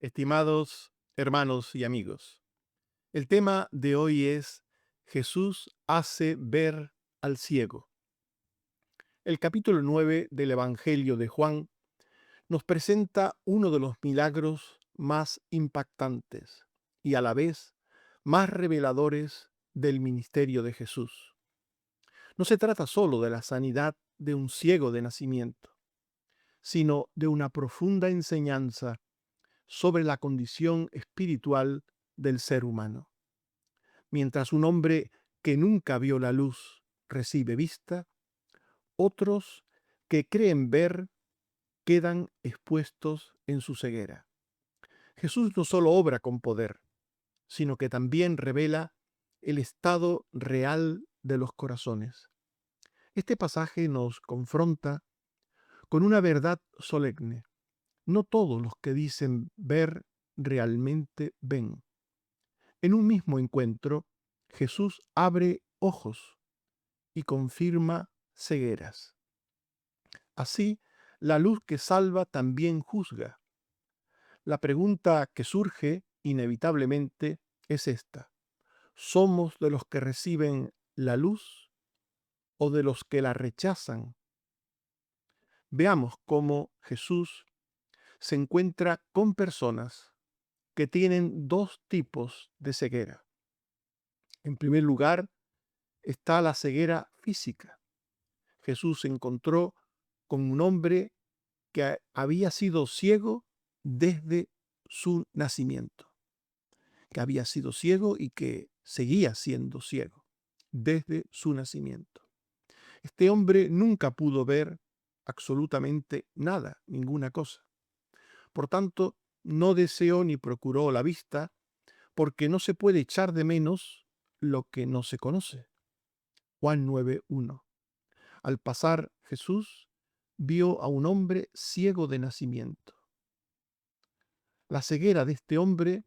Estimados hermanos y amigos, el tema de hoy es Jesús hace ver al ciego. El capítulo 9 del Evangelio de Juan nos presenta uno de los milagros más impactantes y a la vez más reveladores del ministerio de Jesús. No se trata solo de la sanidad de un ciego de nacimiento, sino de una profunda enseñanza sobre la condición espiritual del ser humano. Mientras un hombre que nunca vio la luz recibe vista, otros que creen ver quedan expuestos en su ceguera. Jesús no solo obra con poder, sino que también revela el estado real de los corazones. Este pasaje nos confronta con una verdad solemne. No todos los que dicen ver realmente ven. En un mismo encuentro, Jesús abre ojos y confirma cegueras. Así, la luz que salva también juzga. La pregunta que surge inevitablemente es esta: ¿somos de los que reciben la luz o de los que la rechazan? Veamos cómo Jesús se encuentra con personas que tienen dos tipos de ceguera. En primer lugar, está la ceguera física. Jesús se encontró con un hombre que había sido ciego desde su nacimiento, que había sido ciego y que seguía siendo ciego desde su nacimiento. Este hombre nunca pudo ver absolutamente nada, ninguna cosa. Por tanto, no deseó ni procuró la vista, porque no se puede echar de menos lo que no se conoce. Juan 9:1. Al pasar Jesús vio a un hombre ciego de nacimiento. La ceguera de este hombre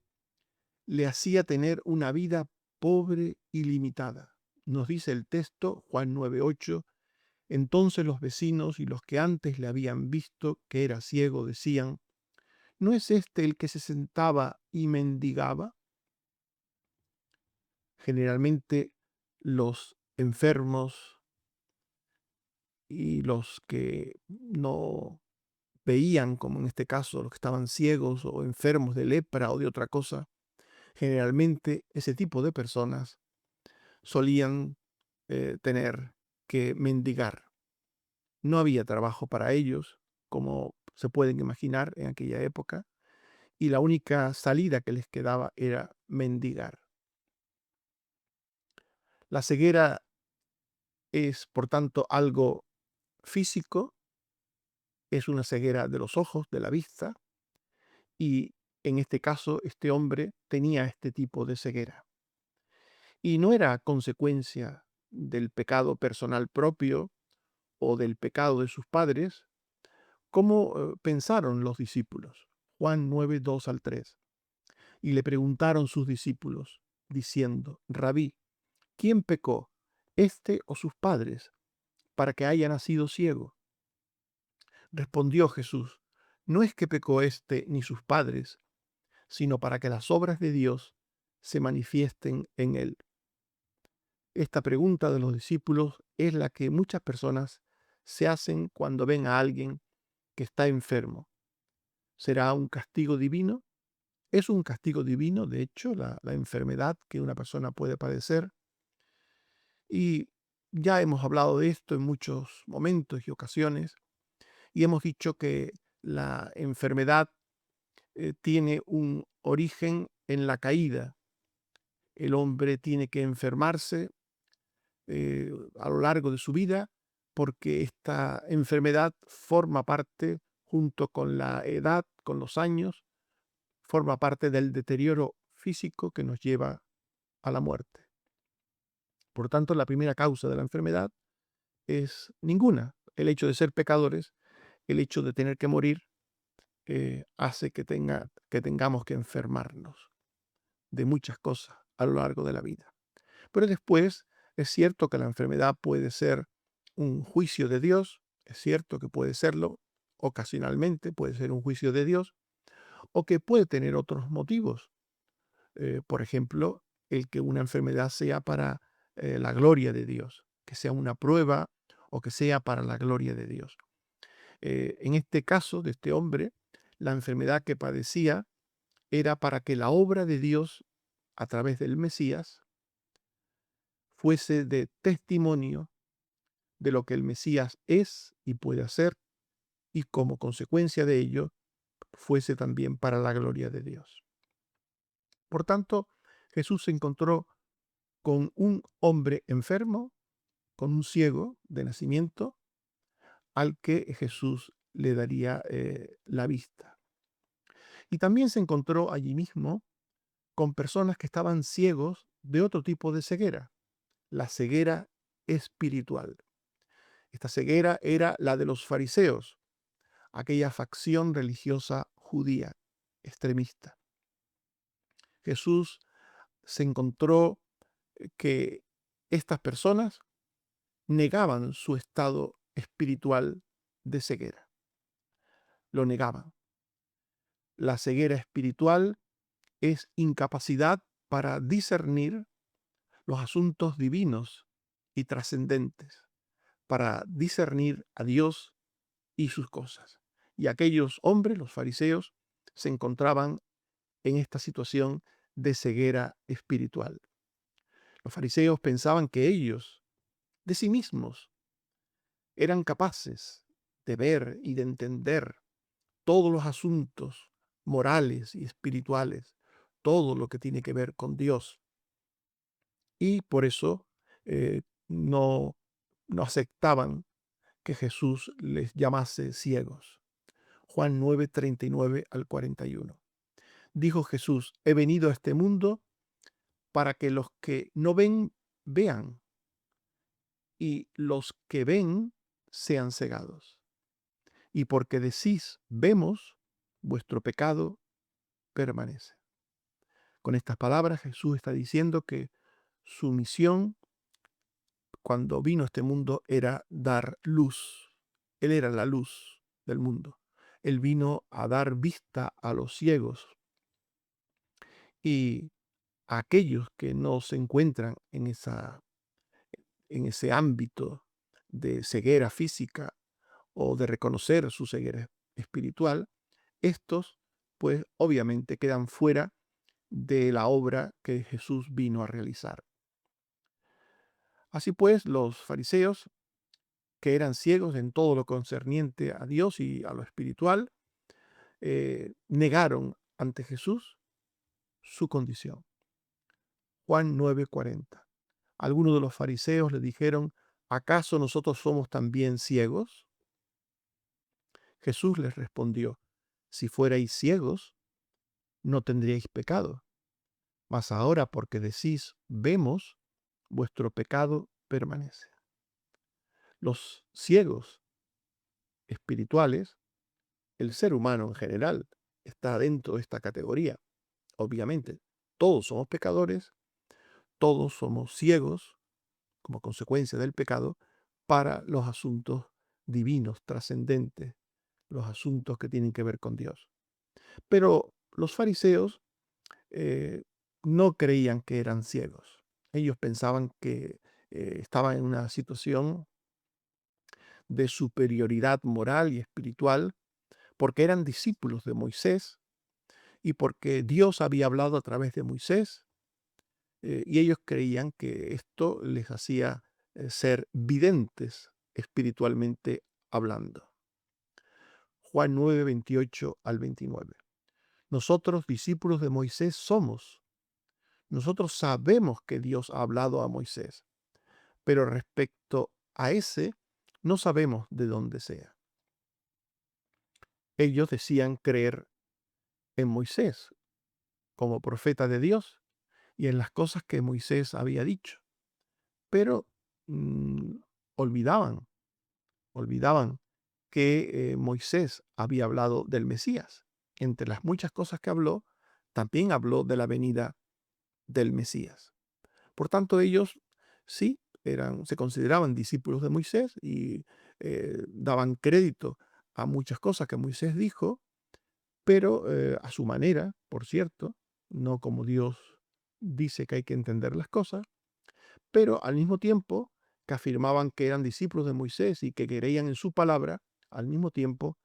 le hacía tener una vida pobre y limitada. Nos dice el texto, Juan 9:8, entonces los vecinos y los que antes le habían visto que era ciego decían, ¿no es este el que se sentaba y mendigaba? Generalmente los enfermos y los que no veían, como en este caso los que estaban ciegos o enfermos de lepra o de otra cosa, generalmente ese tipo de personas solían tener que mendigar. No había trabajo para ellos, como se pueden imaginar en aquella época, y la única salida que les quedaba era mendigar. La ceguera es, por tanto, algo físico, es una ceguera de los ojos, de la vista, y en este caso este hombre tenía este tipo de ceguera. Y no era consecuencia del pecado personal propio o del pecado de sus padres, como pensaron los discípulos. Juan 9, 2 al 3. Y le preguntaron sus discípulos, diciendo, Rabí, ¿quién pecó, este o sus padres, para que haya nacido ciego? Respondió Jesús, no es que pecó este ni sus padres, sino para que las obras de Dios se manifiesten en él. Esta pregunta de los discípulos es la que muchas personas se hacen cuando ven a alguien que está enfermo. ¿Será un castigo divino? Es un castigo divino, de hecho, la enfermedad que una persona puede padecer. Y ya hemos hablado de esto en muchos momentos y ocasiones, y hemos dicho que la enfermedad tiene un origen en la caída. El hombre tiene que enfermarse a lo largo de su vida porque esta enfermedad forma parte, junto con la edad, con los años, forma parte del deterioro físico que nos lleva a la muerte. Por tanto, la primera causa de la enfermedad es ninguna. El hecho de ser pecadores, el hecho de tener que morir, hace que tengamos que enfermarnos de muchas cosas a lo largo de la vida. Pero después es cierto que la enfermedad puede ser un juicio de Dios, es cierto que puede serlo, ocasionalmente puede ser un juicio de Dios, o que puede tener otros motivos. Por ejemplo, el que una enfermedad sea para la gloria de Dios, que sea una prueba o que sea para la gloria de Dios. En este caso de este hombre, la enfermedad que padecía era para que la obra de Dios a través del Mesías fuese de testimonio de lo que el Mesías es y puede hacer, y como consecuencia de ello, fuese también para la gloria de Dios. Por tanto, Jesús se encontró con un hombre enfermo, con un ciego de nacimiento, al que Jesús le daría la vista. Y también se encontró allí mismo con personas que estaban ciegos de otro tipo de ceguera, la ceguera espiritual. Esta ceguera era la de los fariseos, aquella facción religiosa judía extremista. Jesús se encontró que estas personas negaban su estado espiritual de ceguera. Lo negaban. La ceguera espiritual es incapacidad para discernir los asuntos divinos y trascendentes, para discernir a Dios y sus cosas. Y aquellos hombres, los fariseos, se encontraban en esta situación de ceguera espiritual. Los fariseos pensaban que ellos, de sí mismos, eran capaces de ver y de entender todos los asuntos morales y espirituales, todo lo que tiene que ver con Dios. Y por eso eh, no, no aceptaban que Jesús les llamase ciegos. Juan 9, 39 al 41. Dijo Jesús, he venido a este mundo para que los que no ven, vean, y los que ven sean cegados. Y porque decís, vemos, vuestro pecado permanece. Con estas palabras Jesús está diciendo que su misión cuando vino a este mundo era dar luz. Él era la luz del mundo. Él vino a dar vista a los ciegos y a aquellos que no se encuentran en ese ámbito de ceguera física o de reconocer su ceguera espiritual, estos pues obviamente quedan fuera de la obra que Jesús vino a realizar. Así pues, los fariseos, que eran ciegos en todo lo concerniente a Dios y a lo espiritual, negaron ante Jesús su condición. Juan 9:40. Algunos de los fariseos le dijeron, ¿acaso nosotros somos también ciegos? Jesús les respondió, si fuerais ciegos, no tendríais pecado, mas ahora porque decís, vemos, vuestro pecado permanece. Los ciegos espirituales, el ser humano en general, está dentro de esta categoría. Obviamente, todos somos pecadores, todos somos ciegos como consecuencia del pecado para los asuntos divinos, trascendentes, los asuntos que tienen que ver con Dios. Pero los fariseos no creían que eran ciegos. Ellos pensaban que estaban en una situación de superioridad moral y espiritual porque eran discípulos de Moisés y porque Dios había hablado a través de Moisés, y ellos creían que esto les hacía ser videntes espiritualmente hablando. Juan 9, 28 al 29. Nosotros, discípulos de Moisés, somos. Nosotros sabemos que Dios ha hablado a Moisés, pero respecto a ese, no sabemos de dónde sea. Ellos decían creer en Moisés como profeta de Dios y en las cosas que Moisés había dicho, pero mm, olvidaban, olvidaban que Moisés había hablado del Mesías. Entre las muchas cosas que habló, también habló de la venida del Mesías. Por tanto, ellos sí se consideraban discípulos de Moisés y daban crédito a muchas cosas que Moisés dijo, pero a su manera, por cierto, no como Dios dice que hay que entender las cosas, pero al mismo tiempo que afirmaban que eran discípulos de Moisés y que creían en su palabra, al mismo tiempo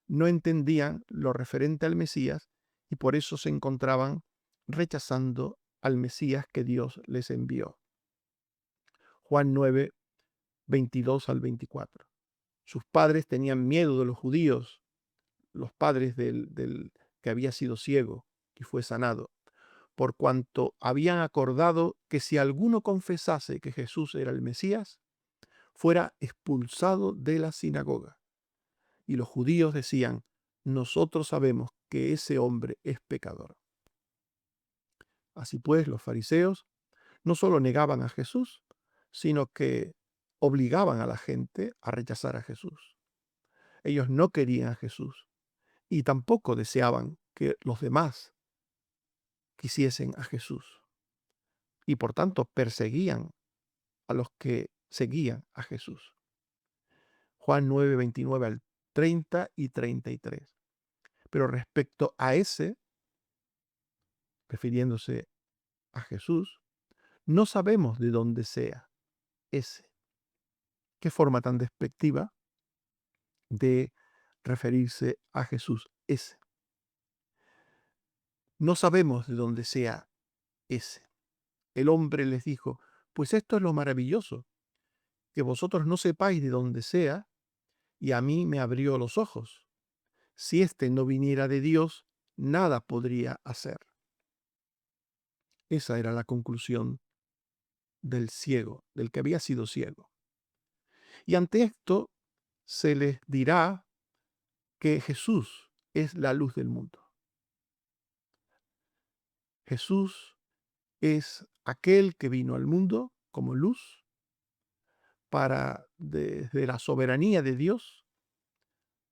no entendían lo referente al Mesías y por eso se encontraban rechazando al Mesías que Dios les envió. Juan 9, 22 al 24. Sus padres tenían miedo de los judíos, los padres del que había sido ciego y fue sanado, por cuanto habían acordado que si alguno confesase que Jesús era el Mesías, fuera expulsado de la sinagoga. Y los judíos decían: nosotros sabemos que ese hombre es pecador. Así pues, los fariseos no solo negaban a Jesús, sino que obligaban a la gente a rechazar a Jesús. Ellos no querían a Jesús y tampoco deseaban que los demás quisiesen a Jesús. Y por tanto perseguían a los que seguían a Jesús. Juan 9, 29 al 30 y 33. Pero respecto a ese, refiriéndose a Jesús, no sabemos de dónde sea ese. Qué forma tan despectiva de referirse a Jesús, ese. No sabemos de dónde sea ese. El hombre les dijo: pues esto es lo maravilloso, que vosotros no sepáis de dónde sea, y a mí me abrió los ojos. Si éste no viniera de Dios, nada podría hacer. Esa era la conclusión del ciego, del que había sido ciego. Y ante esto se les dirá que Jesús es la luz del mundo. Jesús es aquel que vino al mundo como luz para, desde la soberanía de Dios,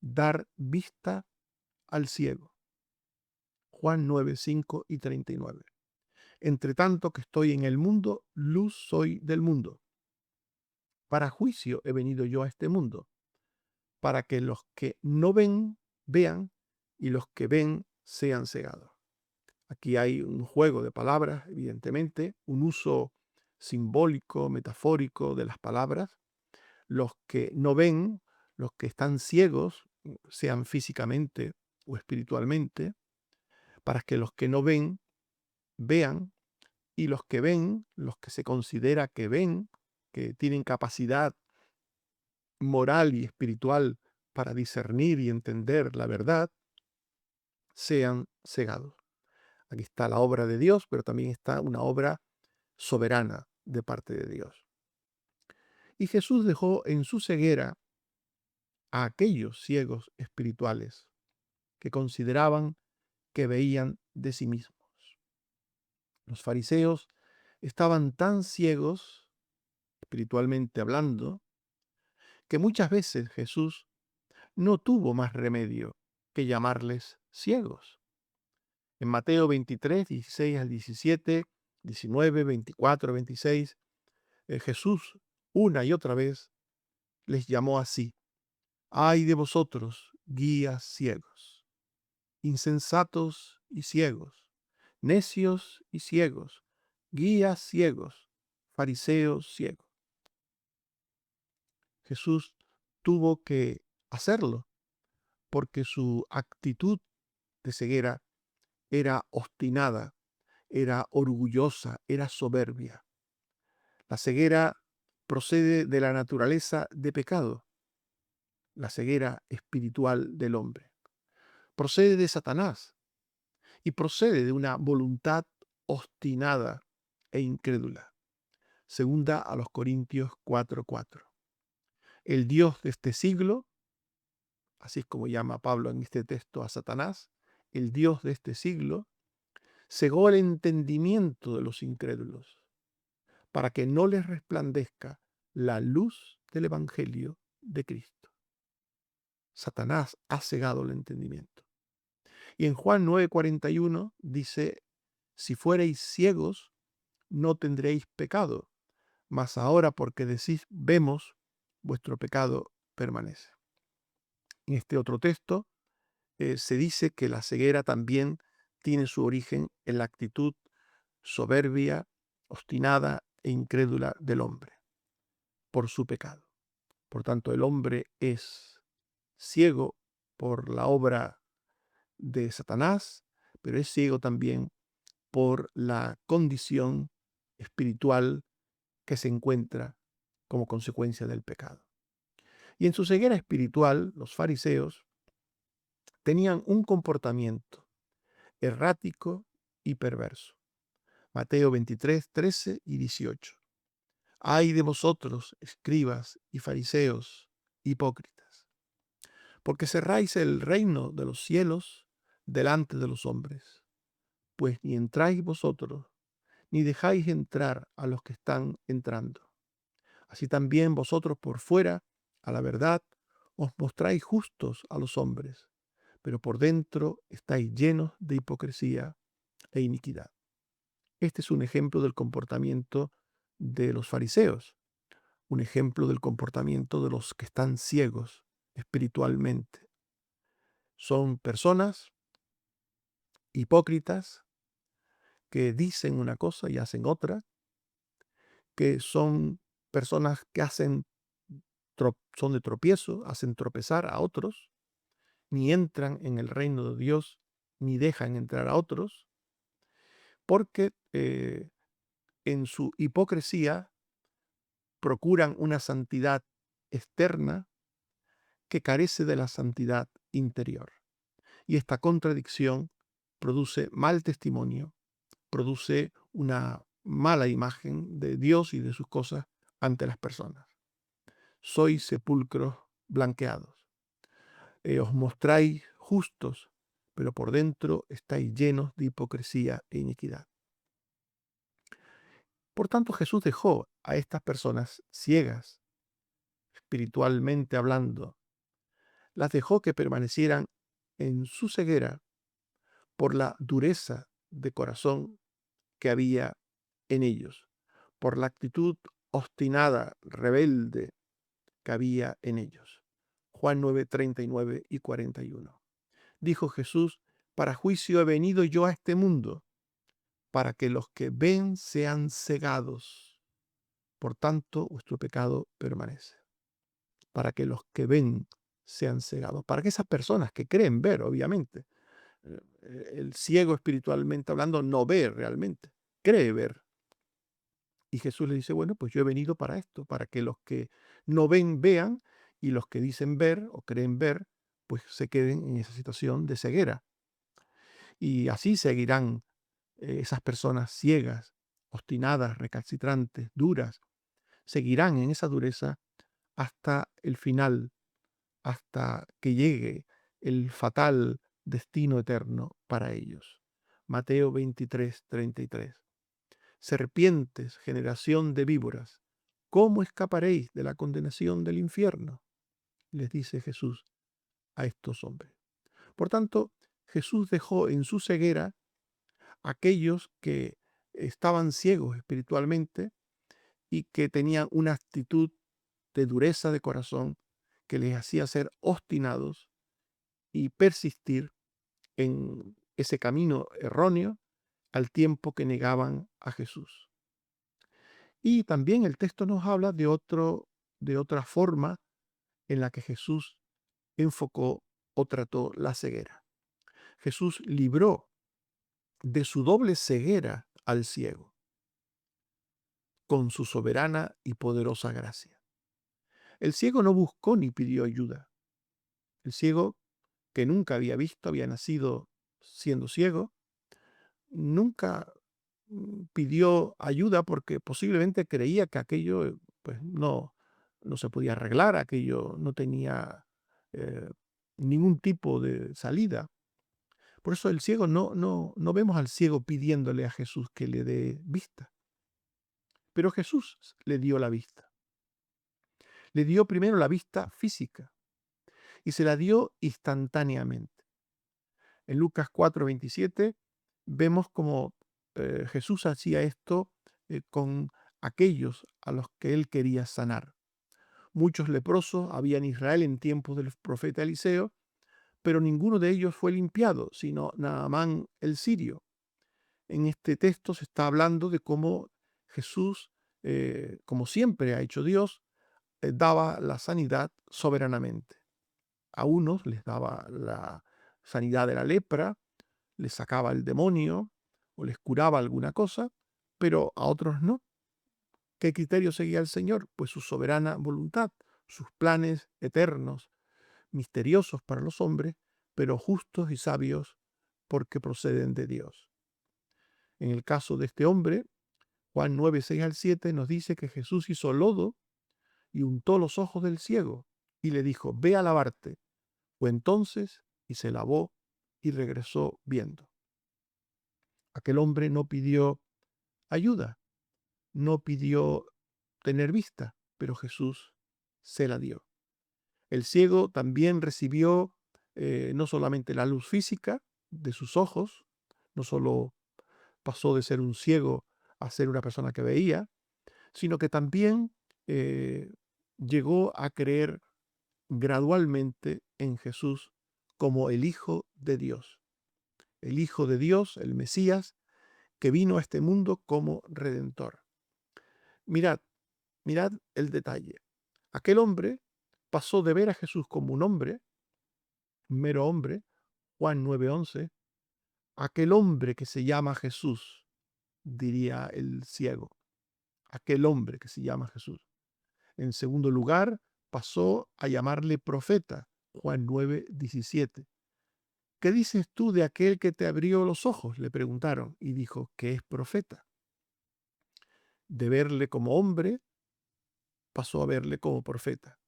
dar vista al ciego. Juan 9, 5 y 39. Entre tanto que estoy en el mundo, luz soy del mundo. Para juicio he venido yo a este mundo, para que los que no ven, vean, y los que ven sean cegados. Aquí hay un juego de palabras, evidentemente, un uso simbólico, metafórico de las palabras. Los que no ven, los que están ciegos, sean físicamente o espiritualmente, para que los que no ven, vean, y los que ven, los que se considera que ven, que tienen capacidad moral y espiritual para discernir y entender la verdad, sean cegados. Aquí está la obra de Dios, pero también está una obra soberana de parte de Dios. Y Jesús dejó en su ceguera a aquellos ciegos espirituales que consideraban que veían de sí mismos. Los fariseos estaban tan ciegos, espiritualmente hablando, que muchas veces Jesús no tuvo más remedio que llamarles ciegos. En Mateo 23, 16 al 17, 19, 24, 26, Jesús una y otra vez les llamó así: ay de vosotros, guías ciegos, insensatos y ciegos, necios y ciegos, guías ciegos, fariseos ciegos. Jesús tuvo que hacerlo porque su actitud de ceguera era obstinada, era orgullosa, era soberbia. La ceguera procede de la naturaleza de pecado, la ceguera espiritual del hombre. Procede de Satanás y procede de una voluntad obstinada e incrédula. Segunda a los Corintios 4:4. El Dios de este siglo, así es como llama Pablo en este texto a Satanás, el Dios de este siglo, cegó el entendimiento de los incrédulos para que no les resplandezca la luz del Evangelio de Cristo. Satanás ha cegado el entendimiento. Y en Juan 9:41 dice: si fuereis ciegos, no tendréis pecado, mas ahora porque decís vemos, vuestro pecado permanece. En este otro texto, se dice que la ceguera también tiene su origen en la actitud soberbia, obstinada e incrédula del hombre por su pecado. Por tanto, el hombre es ciego por la obra de Satanás, pero es ciego también por la condición espiritual que se encuentra como consecuencia del pecado. Y en su ceguera espiritual, los fariseos tenían un comportamiento errático y perverso. Mateo 23, 13 y 18. Ay de vosotros, escribas y fariseos, hipócritas, porque cerráis el reino de los cielos delante de los hombres, pues ni entráis vosotros, ni dejáis entrar a los que están entrando. Así también vosotros por fuera, a la verdad, os mostráis justos a los hombres, pero por dentro estáis llenos de hipocresía e iniquidad. Este es un ejemplo del comportamiento de los fariseos, un ejemplo del comportamiento de los que están ciegos espiritualmente. Son personas hipócritas que dicen una cosa y hacen otra, que son personas que son de tropiezo, hacen tropezar a otros, ni entran en el reino de Dios, ni dejan entrar a otros, porque en su hipocresía procuran una santidad externa que carece de la santidad interior. Y esta contradicción produce mal testimonio, produce una mala imagen de Dios y de sus cosas ante las personas. Sois sepulcros blanqueados. Os mostráis justos, pero por dentro estáis llenos de hipocresía e iniquidad. Por tanto, Jesús dejó a estas personas ciegas, espiritualmente hablando, las dejó que permanecieran en su ceguera por la dureza de corazón que había en ellos, por la actitud obstinada, rebelde que había en ellos. Juan 9, 39 y 41. Dijo Jesús: para juicio he venido yo a este mundo, para que los que ven sean cegados. Por tanto, vuestro pecado permanece. Para que los que ven sean cegados. Para que esas personas que creen ver, obviamente. El ciego espiritualmente hablando no ve realmente, cree ver. Y Jesús le dice, bueno, pues yo he venido para esto, para que los que no ven, vean, y los que dicen ver o creen ver, pues se queden en esa situación de ceguera. Y así seguirán esas personas ciegas, obstinadas, recalcitrantes, duras, seguirán en esa dureza hasta el final, hasta que llegue el fatal destino eterno para ellos. Mateo 23, 33. Serpientes, generación de víboras, ¿cómo escaparéis de la condenación del infierno? Les dice Jesús a estos hombres. Por tanto, Jesús dejó en su ceguera a aquellos que estaban ciegos espiritualmente y que tenían una actitud de dureza de corazón que les hacía ser obstinados y persistir en ese camino erróneo al tiempo que negaban a Jesús. Y también el texto nos habla de otra forma en la que Jesús enfocó o trató la ceguera. Jesús libró de su doble ceguera al ciego con su soberana y poderosa gracia. El ciego no buscó ni pidió ayuda. El ciego, que nunca había visto, había nacido siendo ciego, nunca pidió ayuda porque posiblemente creía que aquello pues, no se podía arreglar, aquello no tenía eh, ningún tipo de salida. Por eso el ciego no vemos al ciego pidiéndole a Jesús que le dé vista. Pero Jesús le dio la vista. Le dio primero la vista física y se la dio instantáneamente. En Lucas 4:27 vemos cómo Jesús hacía esto con aquellos a los que él quería sanar. Muchos leprosos había en Israel en tiempos del profeta Eliseo, pero ninguno de ellos fue limpiado, sino Naamán el sirio. En este texto se está hablando de cómo Jesús, como siempre ha hecho Dios, daba la sanidad soberanamente. A unos les daba la sanidad de la lepra, les sacaba el demonio o les curaba alguna cosa, pero a otros no. ¿Qué criterio seguía el Señor? Pues su soberana voluntad, sus planes eternos, misteriosos para los hombres, pero justos y sabios porque proceden de Dios. En el caso de este hombre, Juan 9, 6 al 7 nos dice que Jesús hizo lodo y untó los ojos del ciego y le dijo, ve a lavarte. Fue entonces y se lavó y regresó viendo. Aquel hombre no pidió ayuda, no pidió tener vista, pero Jesús se la dio. El ciego también recibió no solamente la luz física de sus ojos, no solo pasó de ser un ciego a ser una persona que veía, sino que también llegó a creer gradualmente en Jesús como el Hijo de Dios. El Hijo de Dios, el Mesías, que vino a este mundo como redentor. Mirad, mirad el detalle. Aquel hombre pasó de ver a Jesús como un hombre, un mero hombre, Juan 9:11, aquel hombre que se llama Jesús, diría el ciego, aquel hombre que se llama Jesús. En segundo lugar, pasó a llamarle profeta, Juan 9:17. ¿Qué dices tú de aquel que te abrió los ojos? Le preguntaron, y dijo que es profeta. De verle como hombre, pasó a verle como profeta.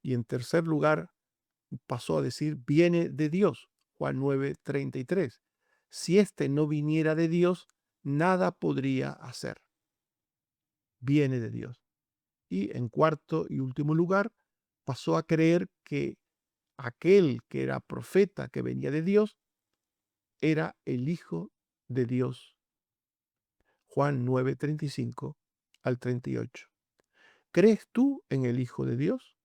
Y en tercer lugar, pasó a decir, viene de Dios, Juan 9:33. Si éste no viniera de Dios, nada podría hacer. Viene de Dios. Y en cuarto y último lugar, pasó a creer que aquel que era profeta, que venía de Dios, era el Hijo de Dios. Juan 9:35 al 38. ¿Crees tú en el Hijo de Dios?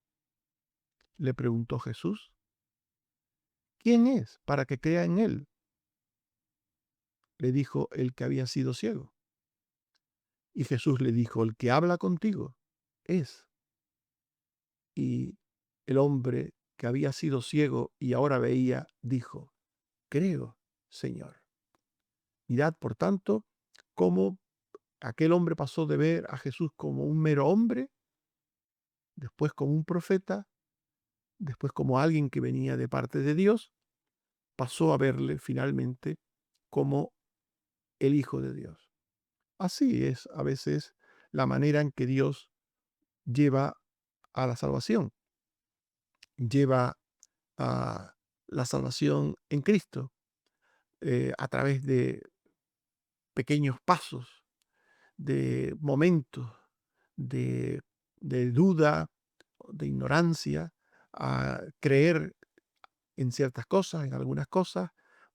Le preguntó Jesús. ¿Quién es para que crea en él? Le dijo el que había sido ciego. Y Jesús le dijo, el que habla contigo es. Y el hombre que había sido ciego y ahora veía, dijo, creo, Señor. Mirad, por tanto, cómo aquel hombre pasó de ver a Jesús como un mero hombre, después como un profeta, después como alguien que venía de parte de Dios, pasó a verle finalmente como el Hijo de Dios. Así es a veces la manera en que Dios lleva a la salvación, lleva a la salvación en Cristo a través de pequeños pasos, de momentos de, de duda, de ignorancia, a creer en ciertas cosas, en algunas cosas,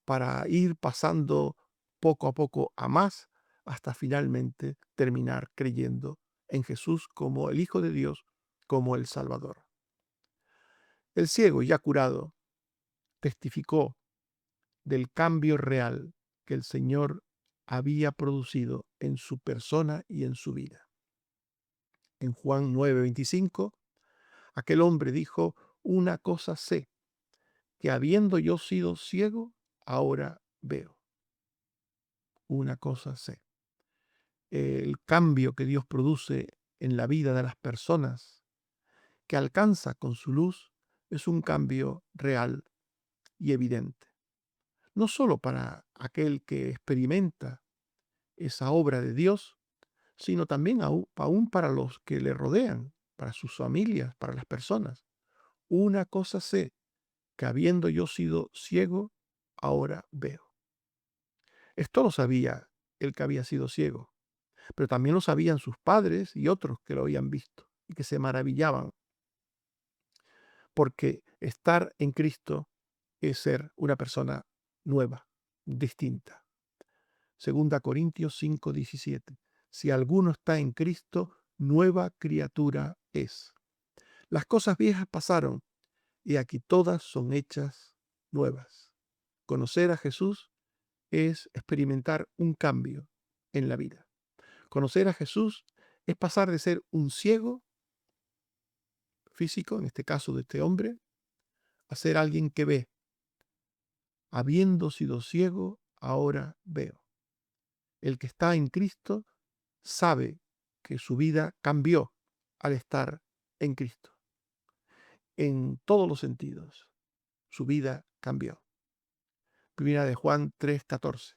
para ir pasando poco a poco a más, hasta finalmente terminar creyendo en Jesús como el Hijo de Dios, como el Salvador. El ciego, ya curado, testificó del cambio real que el Señor había producido en su persona y en su vida. En Juan 9:25, aquel hombre dijo, una cosa sé, que habiendo yo sido ciego, ahora veo. Una cosa sé. El cambio que Dios produce en la vida de las personas que alcanza con su luz es un cambio real y evidente. No solo para aquel que experimenta esa obra de Dios, sino también aún para los que le rodean, para sus familias, para las personas. Una cosa sé, que habiendo yo sido ciego, ahora veo. Esto lo sabía el que había sido ciego, pero también lo sabían sus padres y otros que lo habían visto y que se maravillaban, porque estar en Cristo es ser una persona nueva, distinta. Segunda Corintios 5:17. Si alguno está en Cristo, nueva criatura es. Las cosas viejas pasaron y aquí todas son hechas nuevas. Conocer a Jesús es experimentar un cambio en la vida. Conocer a Jesús es pasar de ser un ciego físico, en este caso de este hombre, a ser alguien que ve. Habiendo sido ciego, ahora veo. El que está en Cristo sabe que su vida cambió al estar en Cristo. En todos los sentidos, su vida cambió. Primera de Juan 3:14.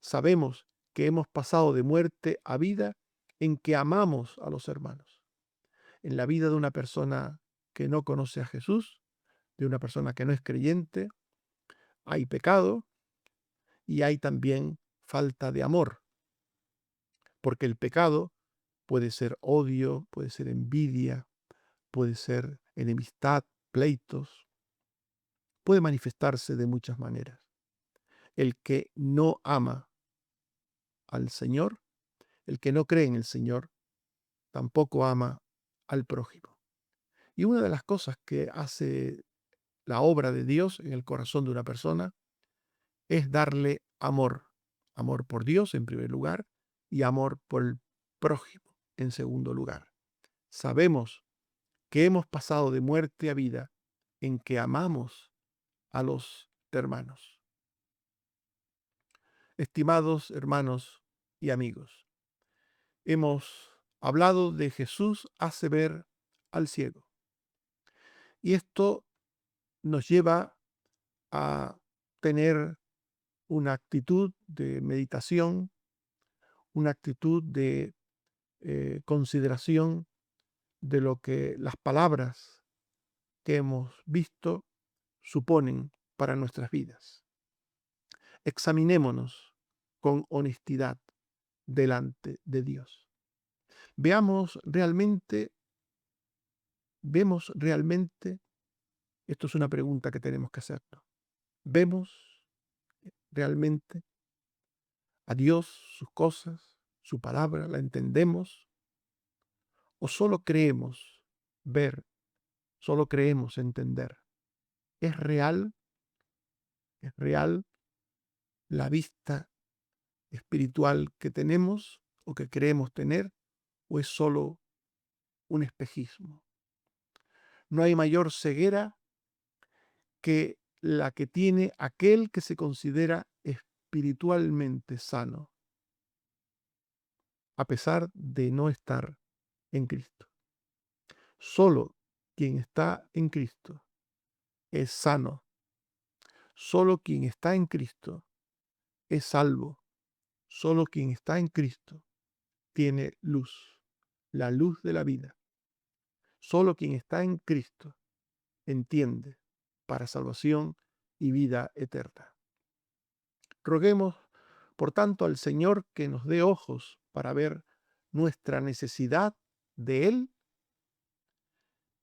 Sabemos que hemos pasado de muerte a vida en que amamos a los hermanos. En la vida de una persona que no conoce a Jesús, de una persona que no es creyente, hay pecado y hay también falta de amor, porque el pecado puede ser odio, puede ser envidia, puede ser enemistad, pleitos, puede manifestarse de muchas maneras. El que no ama al Señor, el que no cree en el Señor, tampoco ama al prójimo. Y una de las cosas que hace la obra de Dios en el corazón de una persona es darle amor. Amor por Dios en primer lugar y amor por el prójimo en segundo lugar. Sabemos que hemos pasado de muerte a vida en que amamos a los hermanos. Estimados hermanos y amigos, hemos hablado de Jesús hace ver al ciego. Y esto nos lleva a tener una actitud de meditación, una actitud de consideración de lo que las palabras que hemos visto suponen para nuestras vidas. Examinémonos con honestidad delante de Dios. Vemos realmente, esto es una pregunta que tenemos que hacernos, ¿vemos realmente a Dios, sus cosas, su palabra, la entendemos? ¿O solo creemos ver, solo creemos entender? ¿Es real? ¿Es real la vista espiritual que tenemos o que creemos tener? ¿O es solo un espejismo? No hay mayor ceguera que la que tiene aquel que se considera espiritualmente sano, a pesar de no estar en Cristo. Solo quien está en Cristo es sano. Solo quien está en Cristo es salvo. Solo quien está en Cristo tiene luz, la luz de la vida. Solo quien está en Cristo entiende para salvación y vida eterna. Roguemos, por tanto, al Señor que nos dé ojos para ver nuestra necesidad de Él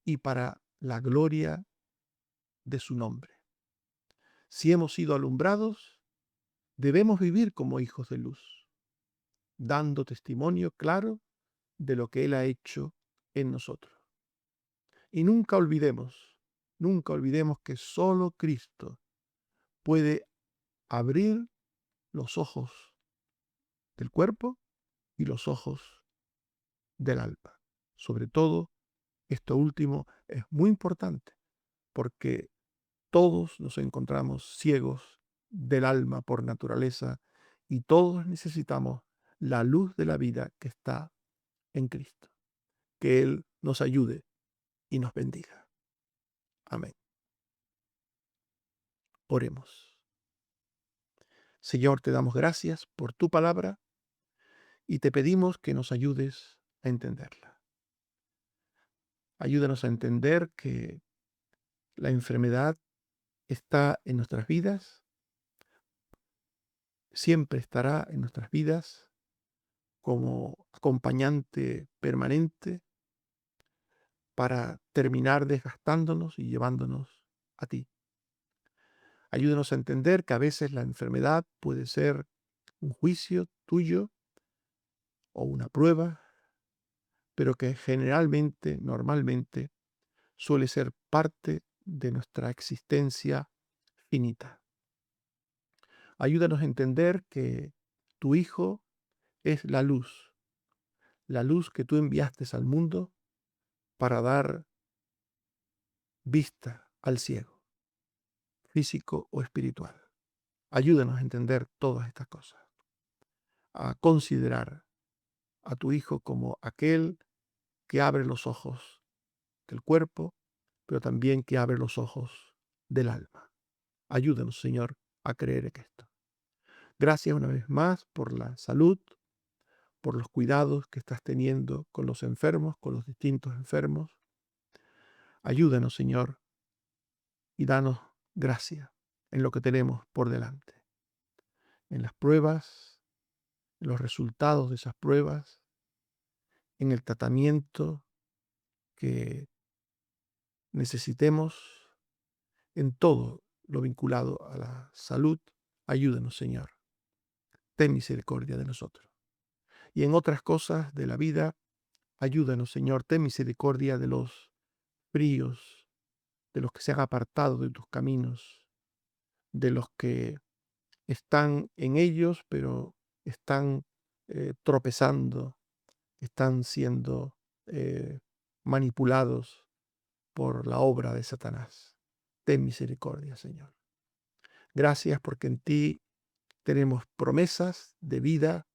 y para la gloria de su nombre. Si hemos sido alumbrados, debemos vivir como hijos de luz, dando testimonio claro de lo que Él ha hecho en nosotros. Y nunca olvidemos que solo Cristo puede abrir los ojos del cuerpo y los ojos del alma. Sobre todo, esto último es muy importante porque todos nos encontramos ciegos del alma por naturaleza y todos necesitamos la luz de la vida que está en Cristo. Que Él nos ayude y nos bendiga. Amén. Oremos. Señor, te damos gracias por tu palabra y te pedimos que nos ayudes a entenderla. Ayúdanos a entender que la enfermedad está en nuestras vidas, siempre estará en nuestras vidas como acompañante permanente para terminar desgastándonos y llevándonos a ti. Ayúdanos a entender que a veces la enfermedad puede ser un juicio tuyo o una prueba, pero que generalmente, normalmente, suele ser parte de nuestra existencia finita. Ayúdanos a entender que tu Hijo es la luz que tú enviaste al mundo para dar vista al ciego, físico o espiritual. Ayúdanos a entender todas estas cosas, a considerar a tu Hijo como aquel que abre los ojos del cuerpo, pero también que abre los ojos del alma. Ayúdanos, Señor, a creer en esto. Gracias una vez más por la salud, por los cuidados que estás teniendo con los enfermos, con los distintos enfermos. Ayúdanos, Señor, y danos gracia en lo que tenemos por delante, en las pruebas, en los resultados de esas pruebas, en el tratamiento que necesitemos, en todo lo vinculado a la salud. Ayúdanos, Señor. Ten misericordia de nosotros. Y en otras cosas de la vida, ayúdanos, Señor. Ten misericordia de los fríos, de los que se han apartado de tus caminos, de los que están en ellos, pero están tropezando, están siendo manipulados por la obra de Satanás. Ten misericordia, Señor. Gracias porque en ti tenemos promesas de vida,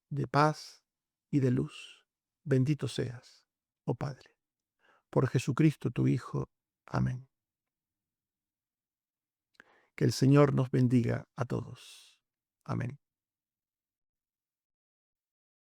de paz y de luz. Bendito seas, oh Padre, por Jesucristo tu Hijo. Amén. Que el Señor nos bendiga a todos. Amén.